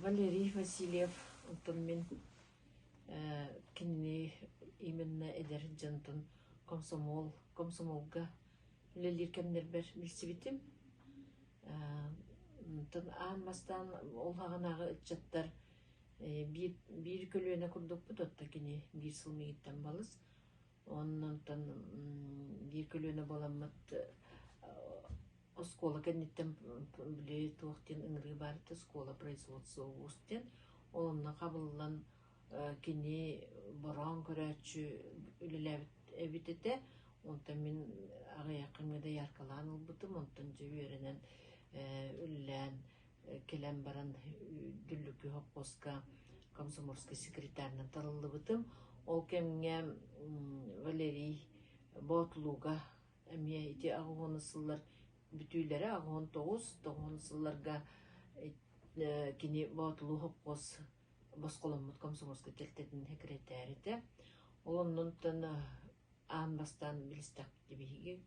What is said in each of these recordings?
Валерий Васильев, онтон мен кинни именно эдер жантын комсомолга лелир кемнербер билсибитим. Тын аамастан олхаганагы ытчаттар бир көлөөнө курдукпут отта кини бир сылмигиттен балыс. Оннан тан бир көлөөнө боламмат оскола кенниттен биле туактен ыңры барты скола производства устен. Онна кабыллан кини борон көрөчү үлелебит эбитете. Онтан мен агыякымда яркалан ылбытым, онтан жеберенен үллән келем баран дүллүкү хоппоска комсомольский секретарынан тарылыбытым. Ол кемге Валерий Ботлуга эмие ити агуоны сыллар бүтүйлери агуон 9 сылларга кини Ботлу хоппос босколаммут комсомольский телтетин секретарите. Олоннун тана аанбастан билистак дебиги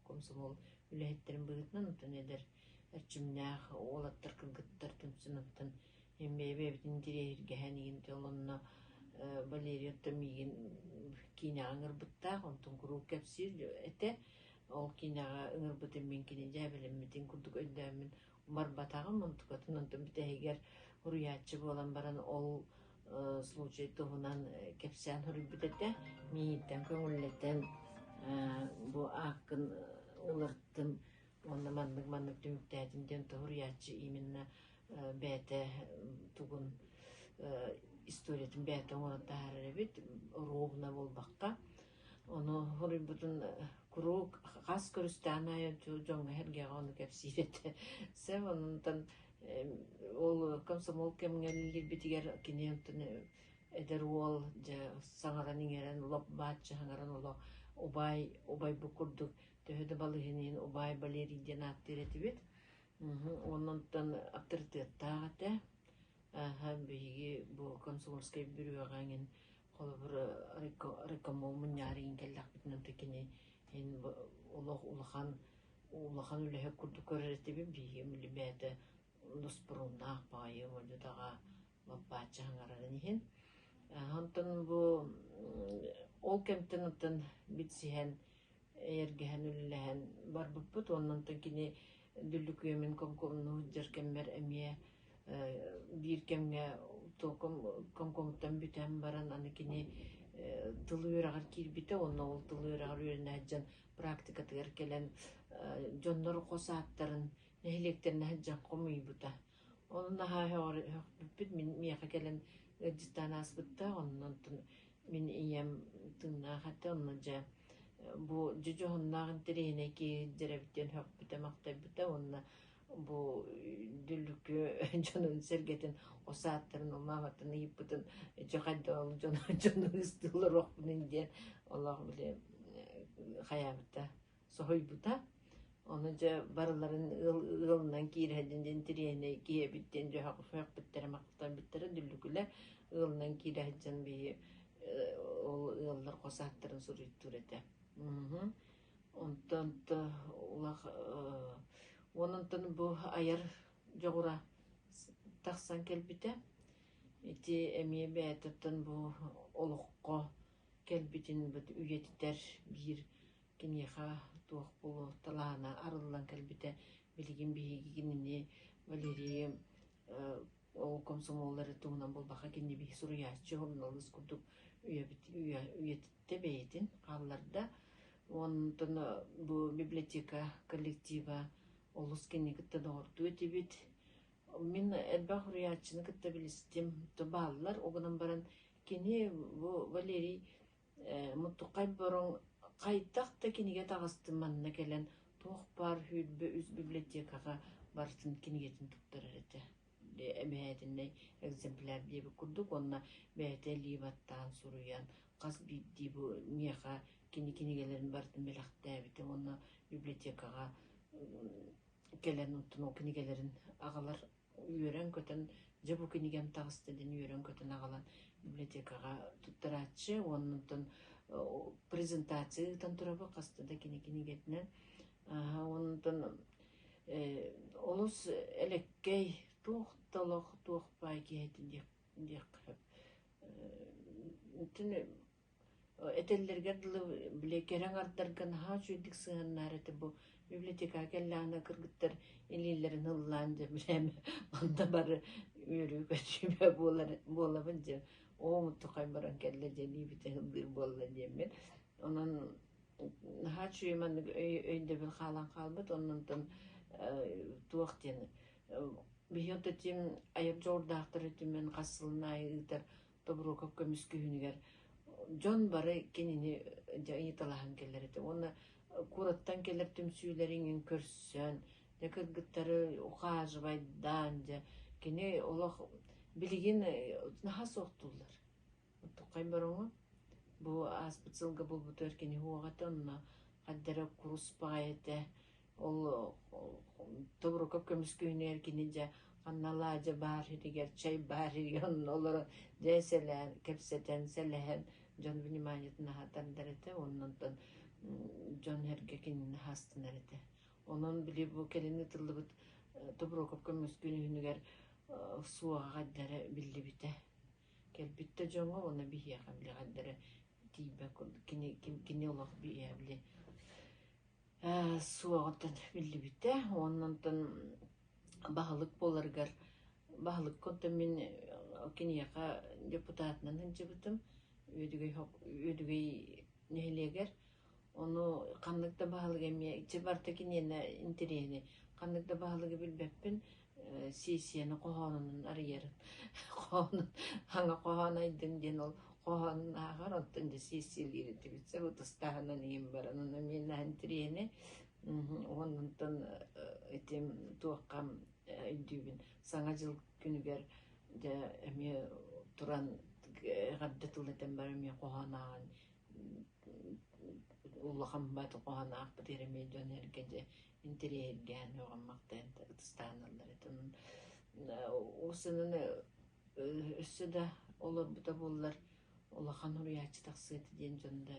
комсомол үлэхеттерин быгытнан тенедер эрчимнях олаттар кылгыттар тымсынаттан эмбебебитин дирегергеханигин толонна Валерий Томигин киня аңырбытта онтун куру кепсир эте ол киняга ыңырбытын мен кини жабелеммитин курдук өйдәмин барбатагым онтукатын онтун битегер уруячы болан баран ол случай тугунан кепсян хурбитете мииттен көңүллетен бу акын улырттым онна маннык түмүктәдинден туруячы именно бәте тугун историятын бәте оңоротта бит ровна болбакка ону хурбутун куру кас көрүстана жоңга херге аны кепсирете се онтан ол комсомол кемгеллер битигер кинентен эдер ол же саңаран иңерен лоп бачы хаңаран оло убай букурдук төһөдө балыгынын убай Валерийден аттыретибит оннан авторитеттагате биги бу комсомольский бюрогаң колбур рекомол мунярин келлак битнен текини эн улахан үлеһе курдук көрөретиби биги милибете лоспорунах байы олдага бачы хаңаран ихин хантан бу ол кемтенен битсиһен эргеһен үлләһен барбыппыт оннан кини дүллүкүмүн комкомну жеркембер эмие бир кемге комкомтан бүтән баран аны кини тылыырагар кирбите онно ол тылыырагар үрнәҗән практика тигер келен жоннор косааттарын нехлектерин хаҗан комыйбыта онна хавар бит мияка келен дистанас битта оннан мен ием тынна хатта онна бу жожоннагын терене ки жеребитен хакбыта мактабыта онна бу дүлүккө жонун сергетин осааттарын омагатын ийиппытын жокайдол жонун ыстылыр окунун ден Аллах биле хаябыта сойбута оны же барыларын ылынан кийрәден терене киебиттен жохак биттер мактан биттер дүлүкүлөр ылынан кийрәден би ол ыллар косааттарын суруйттурете онтон улах онунтан бу аяр жогура таксан келбите ити эмие бәтеттен бу олукко келбитин бит үйетитер бир кинеха туох болу талаана арыллан келбите билигин бигинини Валерий ол комсомоллары туунан болбака кинни би суруячы журналист курдук үйетитте бейтин калларда онтон бу библиотека коллектива олус кини кытта дорду этибит мен элбах уруячыны кытта билистим то баллар огунан баран кини бу Валерий муттукай борон кайтак та киниге тагыстым манна келен тох бар хүлбө үз библиотекага бартын кинигетин туктарарете эмеэтинне экземпляр диби курдук онна бэте ливаттан суруян кас бидди бу мияка кинигелерин бартын белактабите онна библиотекага келен утун кинигелерин агалар үйрөн көтөн жабу кинигем тагыстыдын үйрөн көтөн агалан библиотекага туттарачы оннун презентация тантурабы кастыда кинигетинен оннун Олус элеккей туохтолох туохпай киһити диэккэп. Үтүн этеллергер дылы билекерен ардарган ха чуйдик сыаннар эте бу библиотека келлаана кыргыттар илиллерин хыллаан же билеме онда бары үрүү көчүмө болабын же оомутту каймаран келле же либите хылдыр болла жеммен онон ха чуйман өйдө бил хаалан калбыт оннон туох тен бихиота тим айыр жордаактар этимен кассылнаайытар тобруков көмүскүнүгер John бары кенини ыйталахан келлерите. Оны кураттан келер түмсүүлерин көрсөн, кыргыттары ухажыбайдан же кени олох билигин наха соктулар. Тукай бароңу бу аспыцылга булбутер кени хуагатонна каддара куруспаете ол тобруков көмүскүнер кени же каннала же бар хиригер чай бар хиригер олар деселер кепсетен селен John вниманиет на хатандарете, оннон John хергекин хастынарете. Онон били бу келини тыллыбыт тоброков көмөскүнүгер суага гаддары билли бите. Келбитте жоңго оны бие камли гаддары тибе кини олох бие били. Суагатан билли бите. Оннон баалык боларгар баалык конта мен кинияка депутатынан хынчыбытым. Өдүгей нехилегер ону кандыкта баалык эме чебарта кинена интерени кандыкта баалыгы билбеппин сессияны кохонунун арыерин кохонун аңа кохонайдын ден ол кохонун агар оттон же сессиялери тибитсе утустаанан эм бар анан мен интерени онунтон этим туаккам үйдүбүн саңа жыл күнүгер же эме туран гаддатылытын бары мен коханаан улахан бат коханаак батереме жөнерге же интерьерген оғаммактан станалар этен осынын өссөдө олор бута боллар улахан уруячы таксыты ден жонда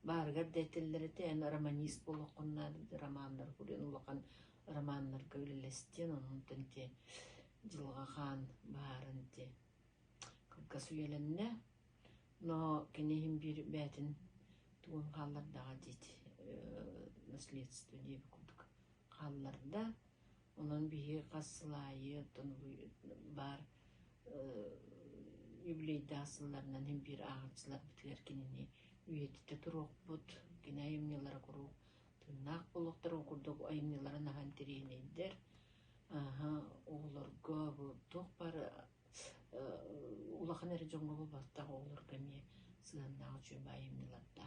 бааргар детеллер эте романист болохуннар романдар курен улахан романдар көйлелестен онун те жылга хан баарын те касуяленне но кенехим бир бәтин туын қаллардаға дейді наследство деп күдік қалларда онан бие қасылайы бар юбилейді асыларынан hem bir ağırçılar bitiler kenini üyetite turuq bud kene ayımnyalara kuru tırnak buluqtar okurduk ayımnyalara nahan tereyineyder oğullarga bu toq bar улахан эре жоңго болбаттагы олор кеме сыаннагы чөбайымдыларда